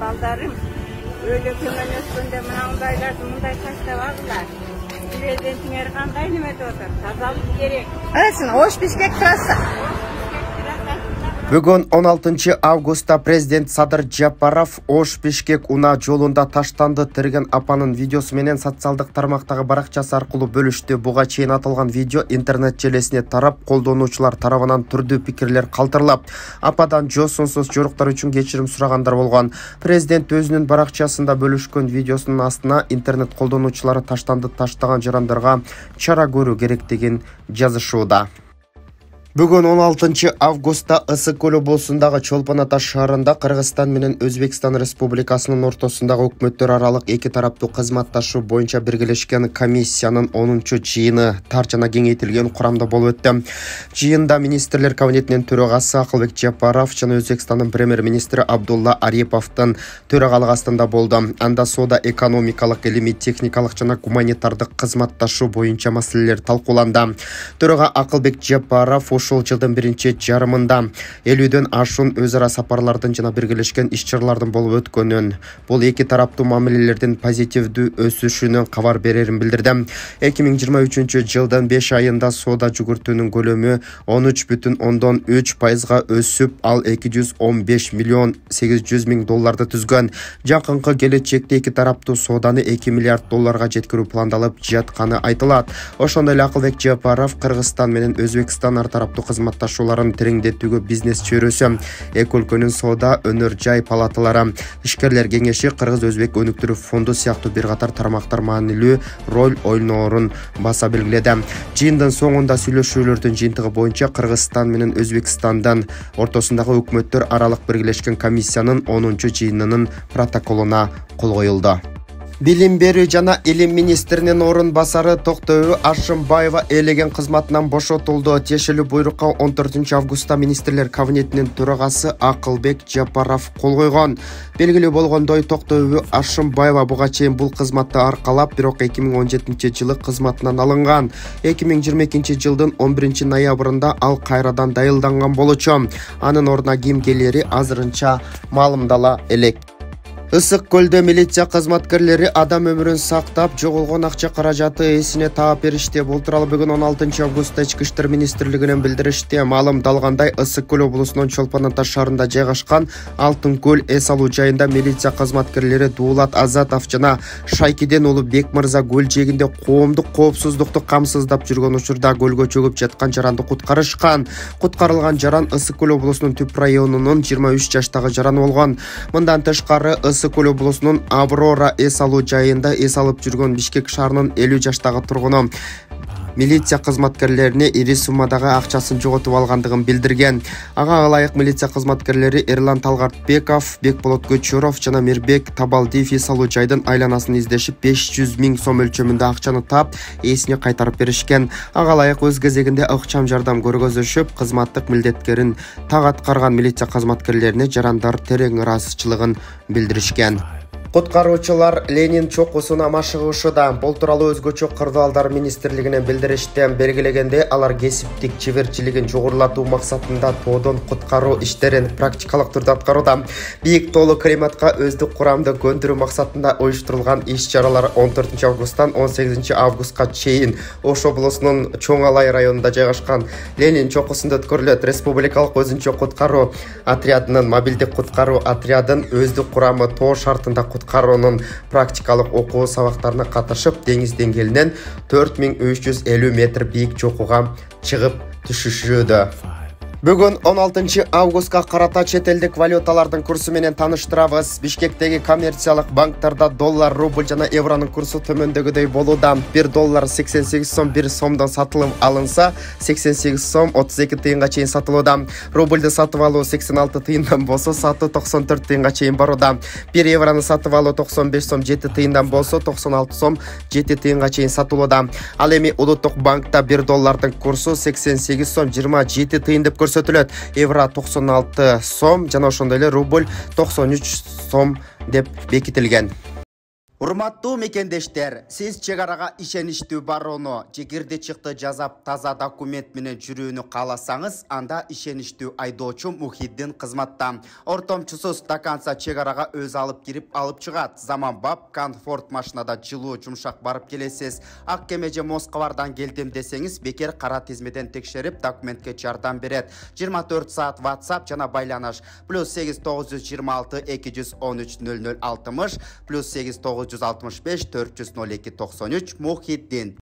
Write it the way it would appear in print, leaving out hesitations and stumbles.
baldarım. Öyle kömen öskönde mınandaylardı mınday taştabagılar. Prezidentin erkanday nimede otur. Tazalık gerek. Arasın, Oş Bişkek trası. Бүгін 16 августта президент Садыр Жапаров Ош Бишкек уна жолунда таштанды тірген апанын видеосы менен социалдык тармактагы баракчасы аркылуу бөлүштү. Буга чейин аталган видео интернет желесине тарап, колдонуучулар тарабынан түрдүү пикирлер калтырылап, ападан жосунсуз жоруктар үчүн кечирим сурагандар болгон. Президент өзүнүн баракчасында бөлүшкөн видеосунун астына интернет колдонуучулары таштанды таштаган жарандарга чара көрүү керектигин жазышууда. Бүгін 16 августта Ысык-Көл облусундагы Чолпон Ата шаарында Кыргызстан менен Өзбекстан Республикасынын ортосундагы өкмөттөр аралык эки тараптуу кызматташуу боюнча биргелешкен комиссиянын 10-чу жыйыны тар жана кеңейтилген курамда болуп өттү. Жыйында министрлер кабинетинин төрагасы Акылбек Жапаров жана Өзбекстандын премьер-министри Абдулла Ариповдун төрагалык астында болду. Анда соода экономикалык, илимий, техникалык жана гуманитардык кызматташуу боюнча маселелер талкууланды. Төрага Акылбек Жапаров ошол жылдын биринчи жарымында 50дөн ашуун өз ара сапарлардын жана биргелешкен иш-чаралардын болуп өткөнүн, бул эки тараптуу мамилелердин позитивдүү өсүшүнөн кабар берерин билдирди. 2023 жылдын 5 айында соода жүгүртүүнүн көлөмү 13,3%га өсүп, ал 215 миллион 800 миң долларды түзгөн. Жакынкы келечекте эки тараптуу сооданы 2 миллиард долларга жеткирүү пландалып жатканы айтылат. Ошондой эле Акылбек Жапаров Кыргызстан менен Өзбекстан ар тараптуу кызматташууларын тереңдетүүгө бизнес чөйрөсү, эки өлкөнүн соода, өнөр жай палаталары, ишкерлер кеңеши, Кыргыз-Өзбек өнүктүрүү фонду сыяктуу бир катар тармактар маанилүү роль ойноорун баса белгиледи. Жыйындын соңунда сүйлөшүүлөрдүн жыйынтыгы боюнча Кыргызстан менен Өзбекстандын ортосундагы өкмөттөр аралык биргелешкен комиссиянын 10-чу жыйынынын протоколуна кол коюлду. Билим берүү жана илим министринин орун басары Токтообү Ашымбаева элеген кызматынан бошотулду. Тиешелүү буйрукка 14 августта министрлер кабинетинин төрагасы Акылбек Жапаров кол койгон. Белгилүү болгондой, Токтообү Ашымбаева буга чейин бул кызматты аркалап, бирок 2017 жылы кызматынан алынган. 2022 жылдын 11 ноябрында ал кайрадан дайылданган болчу. Анын ордуна кимгелери азырынча маалымдала элек. Ысык-Көлдө милиция кызматкерлери адам өмүрүн сактап, жоголгон акча каражаты эсине таап беришти. Бул тууралуу бүгүн 16 августта Ички иштер министрлигинен билдиришти. Маалымдалгандай, Ысык-Көл облусунун Чолпон Ата шаарында жайгашкан Алтын көл эс алуу жайында милиция кызматкерлери Дуулат Азатов жана Шайкиден уулу Бекмырза көл жээгинде коомдук коопсуздукту камсыздап жүргөн учурда көлгө чөгүп жаткан жаранды куткарышкан. Куткарылган жаран Ысык-Көл облусунун Түп районунун 23 жаштагы жараны болгон. Мындан тышкары Ысык-Көл облусунун Аврора эс алуу жайында эс алып жүргөн Бишкек шаарынын 50 жаштагы тургуну милиция кызматкерлерине ири суммадагы акчасын жоготуп алгандыгын билдирген. Ага ылайык милиция кызматкерлери Эрлан Талгартбеков, Бекболот Көчөров жана Мирбек Табалдиев эс алуу жайдын айланасын издешип 500 миң сом өлчөмүндө акчаны таап, эсине кайтарып беришкен. Ага ылайык өз кезегинде ыкчам жардам көргөзүшүп, кызматтык милдеттерин так аткарган милиция кызматкерлерине жарандар терең ыраазычылыгын билдиришкен. Куткаруучулар Ленин чокусуна машыгуушуда. Бул тууралуу өзгөчө кырдаалдар министрлигинен билдиришти. Белгилегенде, алар кесиптик чеберчилигин жогорулатуу максатында тоодон куткаруу иштерин практикалык түрдө аткарууда. Бийик тоолуу климатка өздүк курамды көндүрүү максатында уюштурулган иш-чаралар 14 августтан 18 августка чейин Ош облусунун Чоң Алай районунда жайгашкан Ленин чокусунда өткөрүлөт. Республикалык өзүнчө куткаруу отрядынын мобилдик куткаруу отрядын өздүк курамы тоо шартында куткаруунун практикалык окуу сабактарына катышып, деңиз деңгээлинен 4350 метр бийик чокуга чыгып түшүшүүдө. Бүгүн 16 августка карата чет элдик валюталардын курсу менен таныштырабыз. Бишкектеги коммерциялык банктарда доллар, рубль жана евронун курсу төмөндөгүдөй болууда. 1 доллар 88 сом 1 сомдон сатылып алынса, 88 сом 32 тыйынга чейин сатылууда. Рубльды сатып алуу 86 тыйындан болсо, сатуу 94 тыйынга чейин барууда. 1 еврону сатып алуу 95 сом 7 тыйындан болсо, 96 сом 7 тыйынга чейин сатылууда. Ал эми Улуттук банкта 1 доллардын курсу 88 сом 27 тыйын деп көрсөтүлөт. Евро 96 сом жана ошондой эле рубль 93 сом деп бекитилген. Урматтуу мекендештер, сиз чек арага ишеничтүү барууну, жекирде чыкты жазап таза документ менен жүрүүнү кааласаңыз, анда ишеничтүү айдоочу Мухиддин кызматта. Ортомчусуз стаканса чек арага өз алып кирип алып чыгат. Заманбап комфорт машинада жылуу жумшак барып келесиз. Ак кеме же Москвардан келдим десеңиз, бекер кара тизмеден текшерип документке жардам берет. 24 саат WhatsApp жана байланыш +8 926 213 0060 +8 965 402 93 Мухиддин.